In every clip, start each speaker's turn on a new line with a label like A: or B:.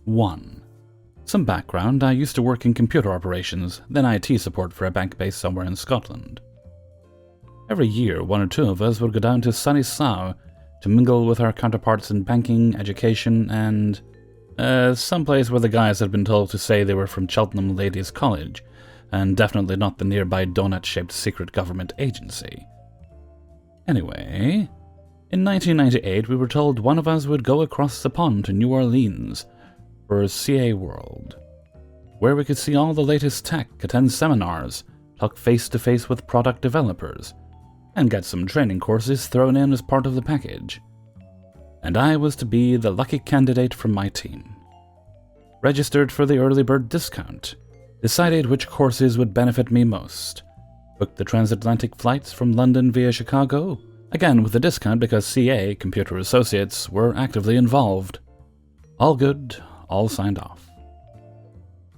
A: 1. Some background: I used to work in computer operations, then IT support for a bank based somewhere in Scotland. Every year, one or two of us would go down to sunny Slough to mingle with our counterparts in banking, education, and someplace where the guys had been told to say they were from Cheltenham Ladies' College, and definitely not the nearby donut-shaped secret government agency. Anyway, in 1998 we were told one of us would go across the pond to New Orleans for CA World, where we could see all the latest tech, attend seminars, talk face-to-face with product developers, and get some training courses thrown in as part of the package. And I was to be the lucky candidate from my team. Registered for the early bird discount, decided which courses would benefit me most, booked the transatlantic flights from London via Chicago, again with a discount because CA, Computer Associates, were actively involved. All good, all signed off.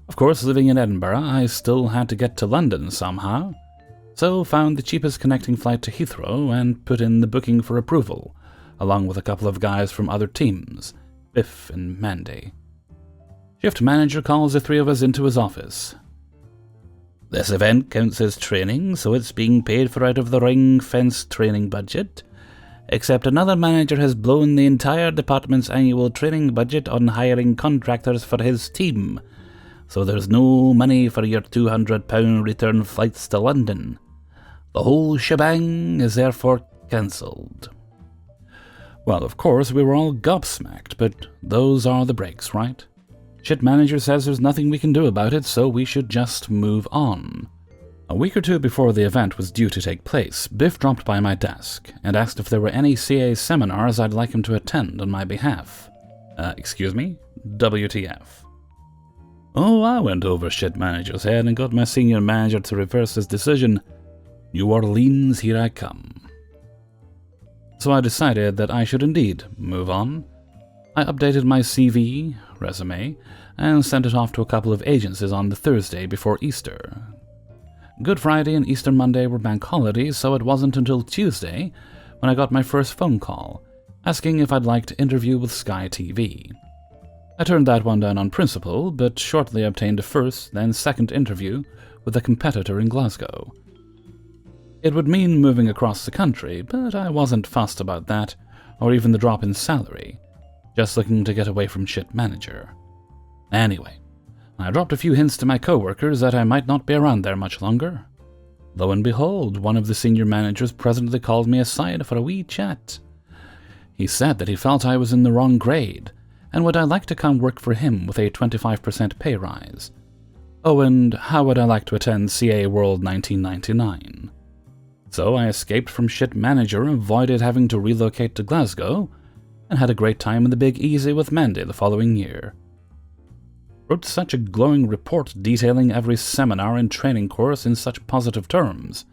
A: Of course, living in Edinburgh, I still had to get to London somehow, so found the cheapest connecting flight to Heathrow and put in the booking for approval, along with a couple of guys from other teams, Biff and Mandy. Shift manager calls the three of us into his office. "This event counts as training, so it's being paid for out of the ring-fenced training budget. Except another manager has blown the entire department's annual training budget on hiring contractors for his team, so there's no money for your £200 return flights to London. The whole shebang is therefore cancelled." Well, of course, we were all gobsmacked, but those are the breaks, right? Shit manager says there's nothing we can do about it, so we should just move on. A week or two before the event was due to take place, Biff dropped by my desk and asked if there were any CA seminars I'd like him to attend on my behalf. Excuse me? WTF. Oh, I went over shit manager's head and got my senior manager to reverse his decision. New Orleans, here I come. So I decided that I should indeed move on. I updated my CV, resume, and sent it off to a couple of agencies on the Thursday before Easter. Good Friday and Easter Monday were bank holidays, so it wasn't until Tuesday when I got my first phone call, asking if I'd like to interview with Sky TV. I turned that one down on principle, but shortly obtained a first, then second interview with a competitor in Glasgow. It would mean moving across the country, but I wasn't fussed about that, or even the drop in salary, just looking to get away from shit manager. Anyway, I dropped a few hints to my co-workers that I might not be around there much longer. Lo and behold, one of the senior managers presently called me aside for a wee chat. He said that he felt I was in the wrong grade, and would I like to come work for him with a 25% pay rise. Oh, and how would I like to attend CA World 1999? So I escaped from shit manager, avoided having to relocate to Glasgow, and had a great time in the Big Easy with Mandy the following year. Wrote such a glowing report detailing every seminar and training course in such positive terms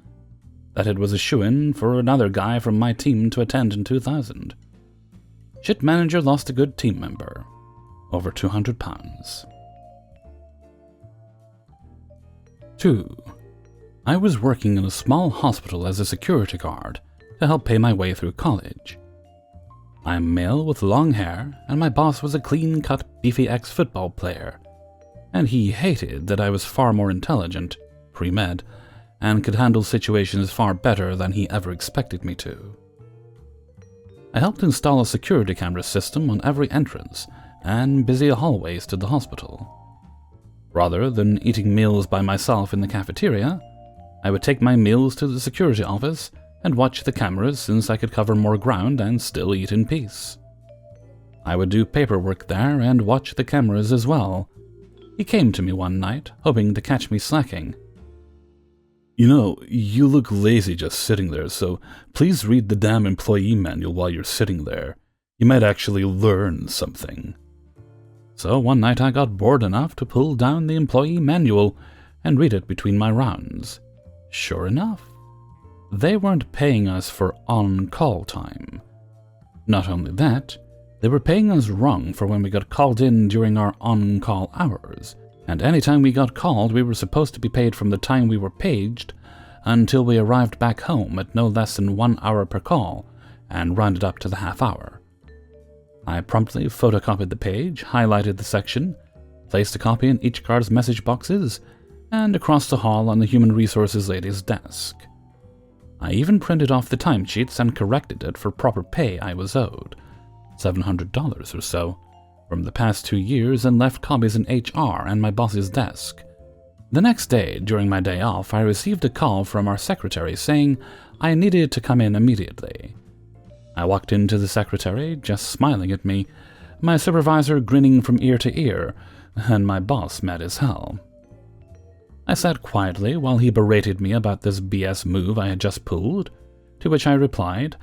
A: that it was a shoo-in for another guy from my team to attend in 2000. Shit manager lost a good team member. Over £200. 2. I was working in a small hospital as a security guard to help pay my way through college. I'm male with long hair, and my boss was a clean-cut, beefy ex-football player, and he hated that I was far more intelligent, pre-med, and could handle situations far better than he ever expected me to. I helped install a security camera system on every entrance and busy hallways to the hospital. Rather than eating meals by myself in the cafeteria, I would take my meals to the security office and watch the cameras since I could cover more ground and still eat in peace. I would do paperwork there and watch the cameras as well. He came to me one night, hoping to catch me slacking. "You know, you look lazy just sitting there, so please read the damn employee manual while you're sitting there. You might actually learn something." So one night I got bored enough to pull down the employee manual and read it between my rounds. Sure enough, they weren't paying us for on-call time. Not only that, they were paying us wrong for when we got called in during our on-call hours, and anytime we got called we were supposed to be paid from the time we were paged until we arrived back home at no less than 1 hour per call, and rounded up to the half hour. I promptly photocopied the page, highlighted the section, placed a copy in each guard's message boxes, and across the hall on the Human Resources lady's desk. I even printed off the timesheets and corrected it for proper pay I was owed, $700 or so, from the past 2 years, and left copies in HR and my boss's desk. The next day, during my day off, I received a call from our secretary saying I needed to come in immediately. I walked into the secretary, just smiling at me, my supervisor grinning from ear to ear, and my boss mad as hell. I sat quietly while he berated me about this BS move I had just pulled, to which I replied,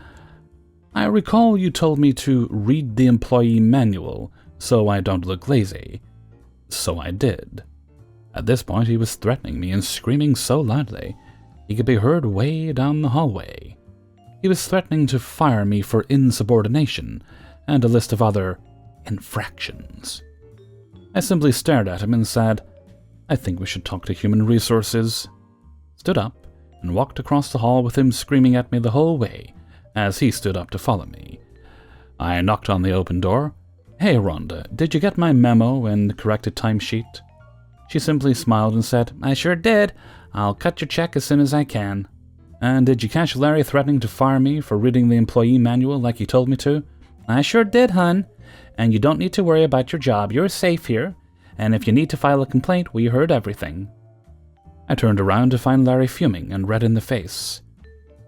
A: "I recall you told me to read the employee manual so I don't look lazy." So I did. At this point, he was threatening me and screaming so loudly he could be heard way down the hallway. He was threatening to fire me for insubordination and a list of other infractions. I simply stared at him and said, "I think we should talk to Human Resources," stood up, and walked across the hall with him screaming at me the whole way as he stood up to follow me. I knocked on the open door. "Hey, Rhonda, did you get my memo and corrected timesheet?" She simply smiled and said, "I sure did. I'll cut your check as soon as I can." "And did you catch Larry threatening to fire me for reading the employee manual like he told me to?" "I sure did, hun. And you don't need to worry about your job. You're safe here. And if you need to file a complaint, we heard everything." I turned around to find Larry fuming and red in the face.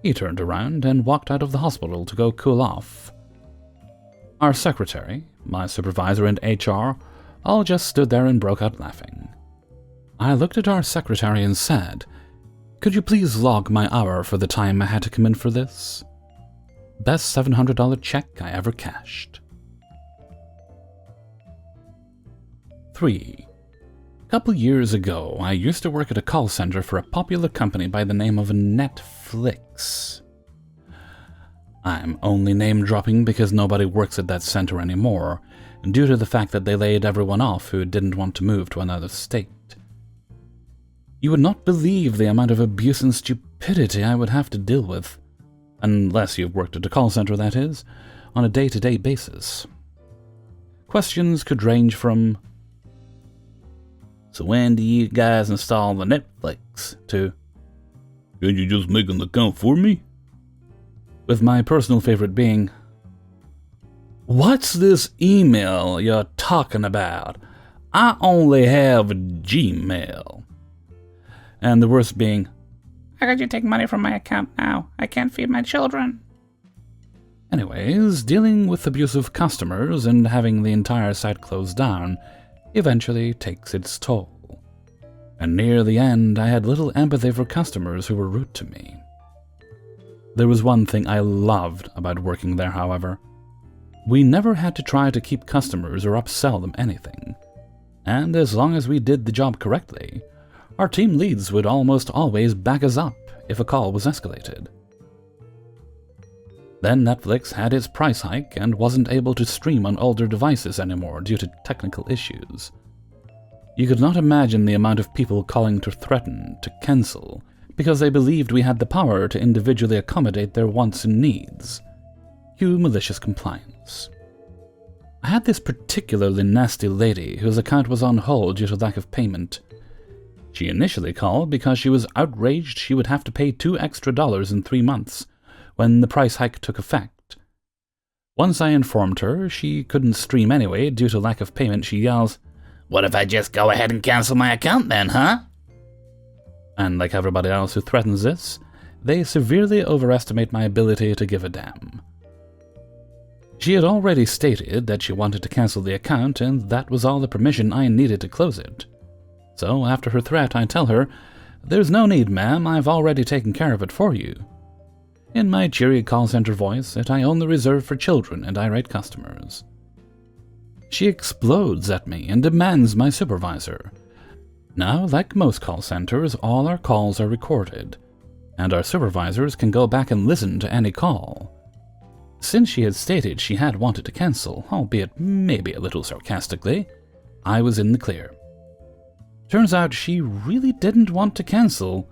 A: He turned around and walked out of the hospital to go cool off. Our secretary, my supervisor, and HR all just stood there and broke out laughing. I looked at our secretary and said, "Could you please log my hour for the time I had to come in for this?" Best $700 check I ever cashed. 3. A couple years ago, I used to work at a call center for a popular company by the name of Netflix. I'm only name-dropping because nobody works at that center anymore, due to the fact that they laid everyone off who didn't want to move to another state. You would not believe the amount of abuse and stupidity I would have to deal with, unless you've worked at a call center, that is, on a day-to-day basis. Questions could range from, "So when do you guys install the Netflix?" to, "Can you just make an account for me?" With my personal favorite being, "What's this email you're talking about? I only have Gmail." And the worst being, "How could you take money from my account now? I can't feed my children." Anyways, dealing with abusive customers and having the entire site closed down eventually takes its toll. And near the end, I had little empathy for customers who were rude to me. There was one thing I loved about working there, however. We never had to try to keep customers or upsell them anything. And as long as we did the job correctly, our team leads would almost always back us up if a call was escalated. Then Netflix had its price hike and wasn't able to stream on older devices anymore due to technical issues. You could not imagine the amount of people calling to threaten to cancel because they believed we had the power to individually accommodate their wants and needs. Cue malicious compliance. I had this particularly nasty lady whose account was on hold due to lack of payment. She initially called because she was outraged she would have to pay $2 extra in 3 months when the price hike took effect. Once I informed her she couldn't stream anyway due to lack of payment, she yells, "What if I just go ahead and cancel my account then, huh?" And like everybody else who threatens this, they severely overestimate my ability to give a damn. She had already stated that she wanted to cancel the account, and that was all the permission I needed to close it. So after her threat, I tell her, "There's no need, ma'am, I've already taken care of it for you." In my cheery call center voice that I only reserve for children and irate customers. She explodes at me and demands my supervisor. Now, like most call centers, all our calls are recorded, and our supervisors can go back and listen to any call. Since she had stated she had wanted to cancel, albeit maybe a little sarcastically, I was in the clear. Turns out she really didn't want to cancel,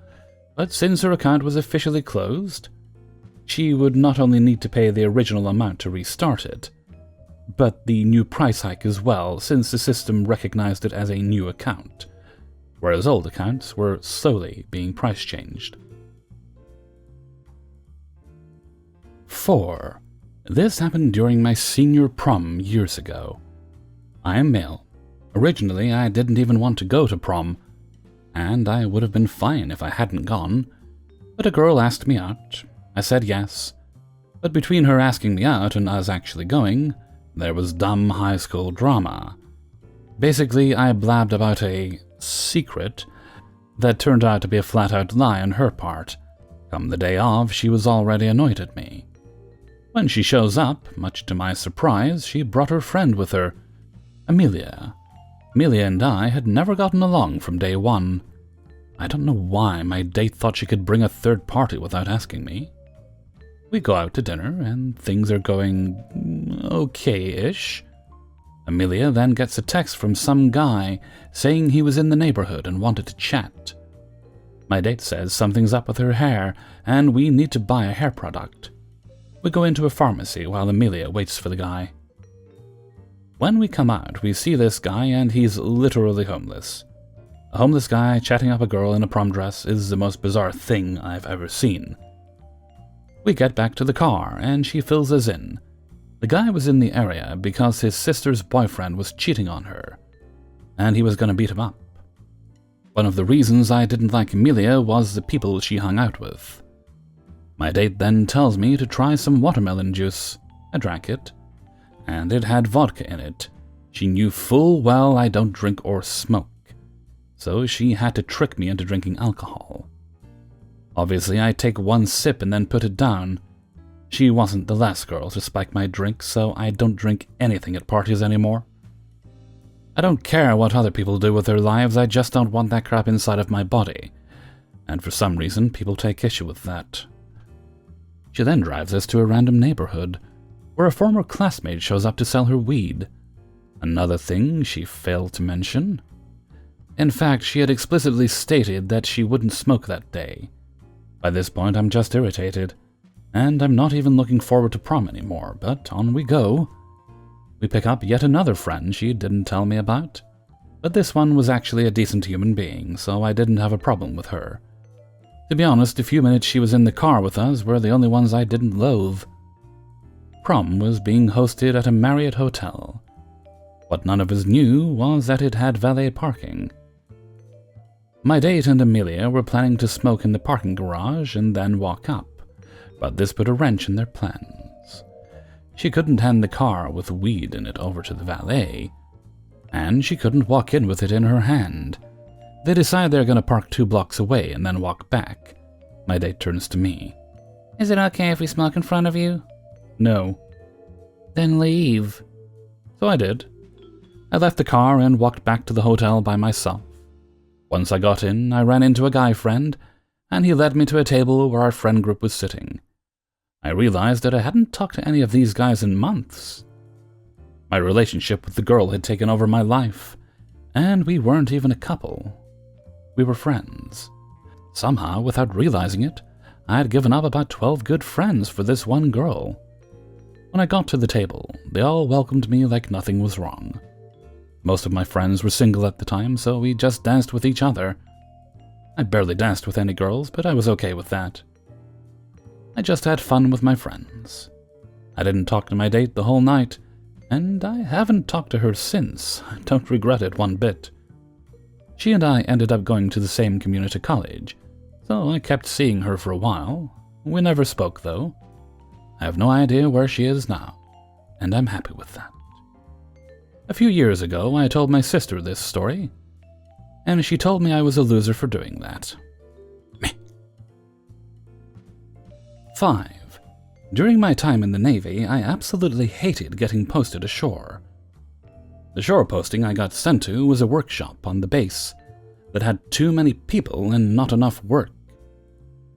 A: but since her account was officially closed, she would not only need to pay the original amount to restart it, but the new price hike as well, since the system recognized it as a new account, whereas old accounts were slowly being price changed. 4. This happened during my senior prom years ago. I am male. Originally, I didn't even want to go to prom, and I would have been fine if I hadn't gone, but a girl asked me out. I said yes, but between her asking me out and us actually going, there was dumb high school drama. Basically, I blabbed about a secret that turned out to be a flat-out lie on her part. Come the day of, she was already annoyed at me. When she shows up, much to my surprise, she brought her friend with her, Amelia. Amelia and I had never gotten along from day one. I don't know why my date thought she could bring a third party without asking me. We go out to dinner, and things are going okay-ish. Amelia then gets a text from some guy saying he was in the neighborhood and wanted to chat. My date says something's up with her hair, and we need to buy a hair product. We go into a pharmacy while Amelia waits for the guy. When we come out, we see this guy, and he's literally homeless. A homeless guy chatting up a girl in a prom dress is the most bizarre thing I've ever seen. We get back to the car, and she fills us in. The guy was in the area because his sister's boyfriend was cheating on her, and he was going to beat him up. One of the reasons I didn't like Amelia was the people she hung out with. My date then tells me to try some watermelon juice. I drank it, and it had vodka in it. She knew full well I don't drink or smoke, so she had to trick me into drinking alcohol. Obviously, I take one sip and then put it down. She wasn't the last girl to spike my drink, so I don't drink anything at parties anymore. I don't care what other people do with their lives, I just don't want that crap inside of my body. And for some reason, people take issue with that. She then drives us to a random neighborhood, where a former classmate shows up to sell her weed. Another thing she failed to mention. In fact, she had explicitly stated that she wouldn't smoke that day. By this point, I'm just irritated, and I'm not even looking forward to prom anymore, but on we go. We pick up yet another friend she didn't tell me about, but this one was actually a decent human being, so I didn't have a problem with her. To be honest, the few minutes she was in the car with us were the only ones I didn't loathe. Prom was being hosted at a Marriott hotel. What none of us knew was that it had valet parking. My date and Amelia were planning to smoke in the parking garage and then walk up, but this put a wrench in their plans. She couldn't hand the car with weed in it over to the valet, and she couldn't walk in with it in her hand. They decide they're going to park 2 blocks away and then walk back. My date turns to me. "Is it okay if we smoke in front of you?" "No." "Then leave." So I did. I left the car and walked back to the hotel by myself. Once I got in, I ran into a guy friend, and he led me to a table where our friend group was sitting. I realized that I hadn't talked to any of these guys in months. My relationship with the girl had taken over my life, and we weren't even a couple. We were friends. Somehow, without realizing it, I had given up about 12 good friends for this one girl. When I got to the table, they all welcomed me like nothing was wrong. Most of my friends were single at the time, so we just danced with each other. I barely danced with any girls, but I was okay with that. I just had fun with my friends. I didn't talk to my date the whole night, and I haven't talked to her since. I don't regret it one bit. She and I ended up going to the same community college, so I kept seeing her for a while. We never spoke, though. I have no idea where she is now, and I'm happy with that. A few years ago, I told my sister this story, and she told me I was a loser for doing that. Meh. 5. During my time in the Navy, I absolutely hated getting posted ashore. The shore posting I got sent to was a workshop on the base that had too many people and not enough work.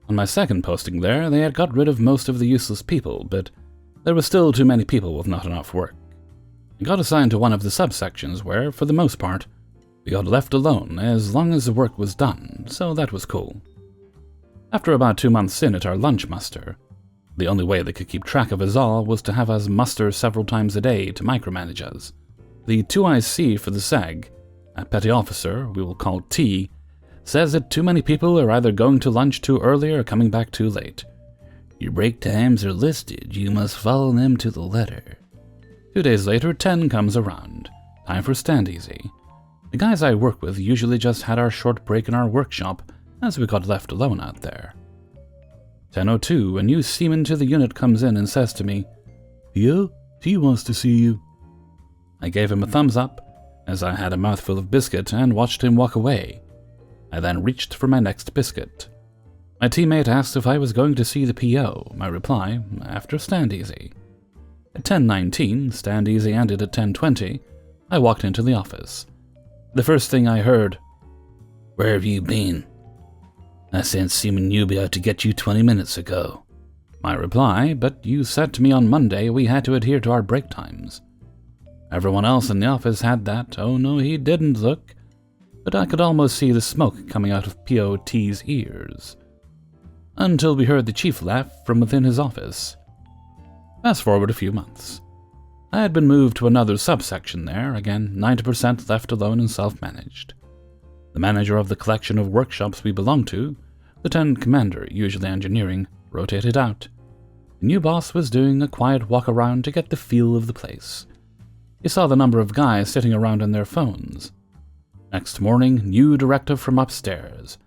A: On my second posting there, they had got rid of most of the useless people, but there were still too many people with not enough work. I got assigned to one of the subsections where, for the most part, we got left alone as long as the work was done, so that was cool. After about 2 months in at our lunch muster, The only way they could keep track of us all was to have us muster several times a day to micromanage us. The 2IC for the SEG, a petty officer we will call T, says that too many people are either going to lunch too early or coming back too late. Your break times are listed, you must follow them to the letter. 2 days later, 10 comes around. Time for stand easy. The guys I work with usually just had our short break in our workshop as we got left alone out there. 10:02, a new seaman to the unit comes in and says to me, "Yo, T wants to see you." I gave him a thumbs up, as I had a mouthful of biscuit and watched him walk away. I then reached for my next biscuit. My teammate asked if I was going to see the PO. My reply, after stand easy. At 10:19, stand easy ended at 10:20, I walked into the office. The first thing I heard, "Where have you been? I sent Seaman Newby out to get you 20 minutes ago." My reply, "But you said to me on Monday we had to adhere to our break times." Everyone else in the office had that "oh no he didn't" look, but I could almost see the smoke coming out of POT's ears. Until we heard the chief laugh from within his office. Fast forward a few months. I had been moved to another subsection there, again 90% left alone and self-managed. The manager of the collection of workshops we belonged to, Lieutenant Commander, usually engineering, rotated out. The new boss was doing a quiet walk around to get the feel of the place. He saw the number of guys sitting around on their phones. Next morning, new directive from upstairs.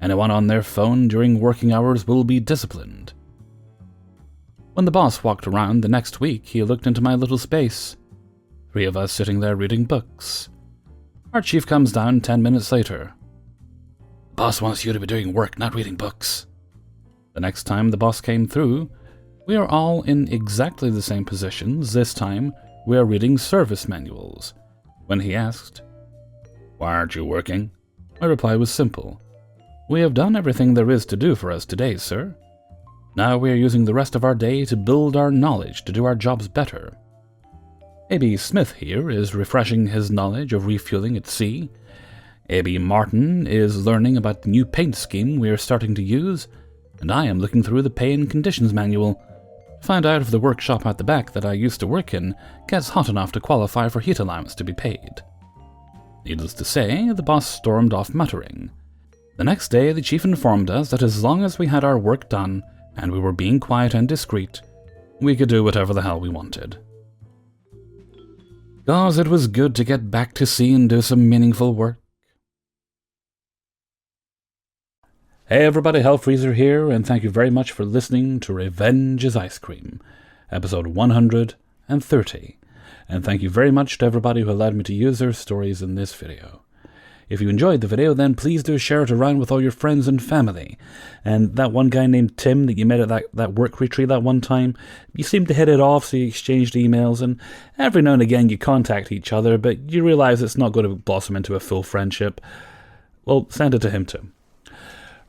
A: Anyone on their phone during working hours will be disciplined. When the boss walked around the next week, he looked into my little space. 3 of us sitting there reading books. Our chief comes down 10 minutes later. "The boss wants you to be doing work, not reading books." The next time the boss came through, we are all in exactly the same positions. This time, we are reading service manuals. When he asked, "Why aren't you working?" my reply was simple. "We have done everything there is to do for us today, sir. Now we are using the rest of our day to build our knowledge to do our jobs better." A.B. Smith here is refreshing his knowledge of refueling at sea. A.B. Martin is learning about the new paint scheme we are starting to use, and I am looking through the pay and conditions manual to find out if the workshop at the back that I used to work in gets hot enough to qualify for heat allowance to be paid. Needless to say, the boss stormed off muttering. The next day, the chief informed us that as long as we had our work done, and we were being quiet and discreet, we could do whatever the hell we wanted. Gosh, it was good to get back to sea and do some meaningful work. Hey everybody, Hellfreezer here, and thank you very much for listening to Revenge is Ice Cream, episode 130. And thank you very much to everybody who allowed me to use their stories in this video. If you enjoyed the video, then please do share it around with all your friends and family. And that one guy named Tim that you met at that work retreat that one time, you seemed to hit it off, so you exchanged emails, and every now and again you contact each other, but you realize it's not going to blossom into a full friendship. Well, send it to him too.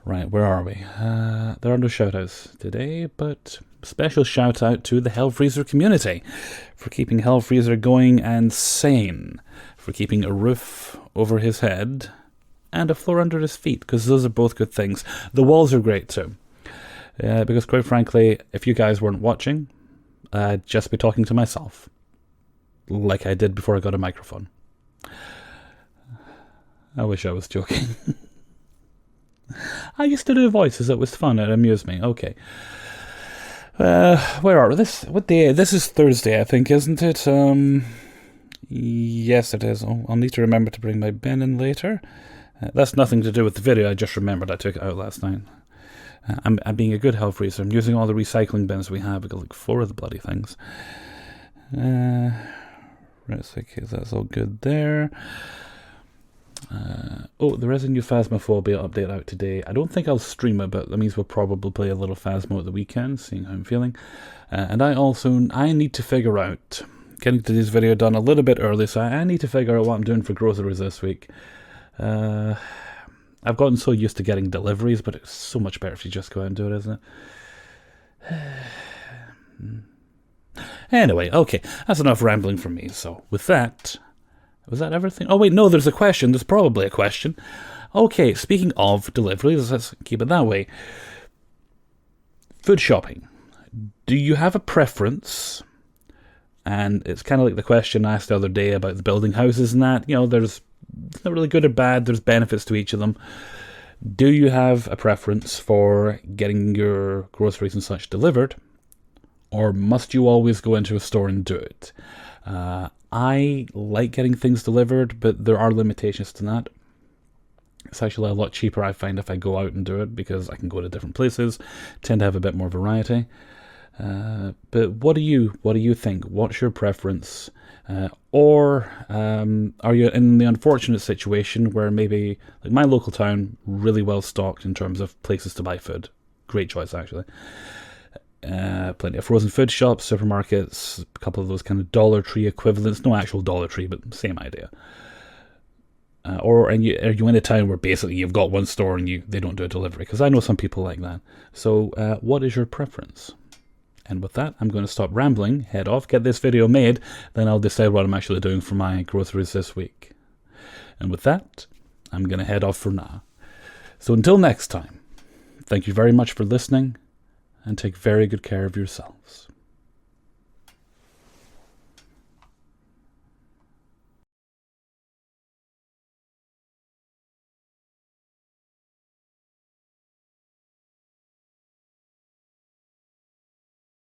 A: Right, where are we? There are no shoutouts today, but special shout out to the Hellfreezer community for keeping Hellfreezer going and sane, for keeping a roof over his head and a floor under his feet, because those are both good things. The walls are great too, because quite frankly, if you guys weren't watching, I'd just be talking to myself, like I did before I got a microphone. I wish I was joking. I used to do voices, it was fun, it amused me. Okay. Where are we? What day? This is Thursday, I think, isn't it? Yes, it is. Oh, I'll need to remember to bring my bin in later. That's nothing to do with the video, I just remembered I took it out last night. I'm being a good Hellfreezer. I'm using all the recycling bins we have. We've got like 4 of the bloody things. Right, okay, that's all good there. There is a new Phasmophobia update out today. I don't think I'll stream it, but that means we'll probably play a little Phasmo at the weekend, seeing how I'm feeling. And I need to figure out, getting today's video done a little bit early, so I need to figure out what I'm doing for groceries this week. I've gotten so used to getting deliveries, but it's so much better if you just go out and do it, isn't it? Anyway, okay, that's enough rambling from me. So with that, was that everything? Oh wait, no, there's a question. There's probably a question. Okay, speaking of deliveries, let's keep it that way. Food shopping. Do you have a preference? And it's kind of like the question I asked the other day about the building houses and that. There's not really good or bad. There's benefits to each of them. Do you have a preference for getting your groceries and such delivered? Or must you always go into a store and do it? I like getting things delivered, but there are limitations to that. It's actually a lot cheaper, I find, if I go out and do it, because I can go to different places, tend to have a bit more variety. But what do you think? What's your preference? Or are you in the unfortunate situation where maybe, like my local town, really well stocked in terms of places to buy food. Great choice, actually. Plenty of frozen food shops, supermarkets, a couple of those kind of Dollar Tree equivalents. No actual Dollar Tree, but same idea. Are you in a town where basically you've got one store and they don't do a delivery? Because I know some people like that. So what is your preference? And with that, I'm going to stop rambling, head off, get this video made, then I'll decide what I'm actually doing for my groceries this week. And with that, I'm going to head off for now. So until next time, thank you very much for listening, and take very good care of yourselves.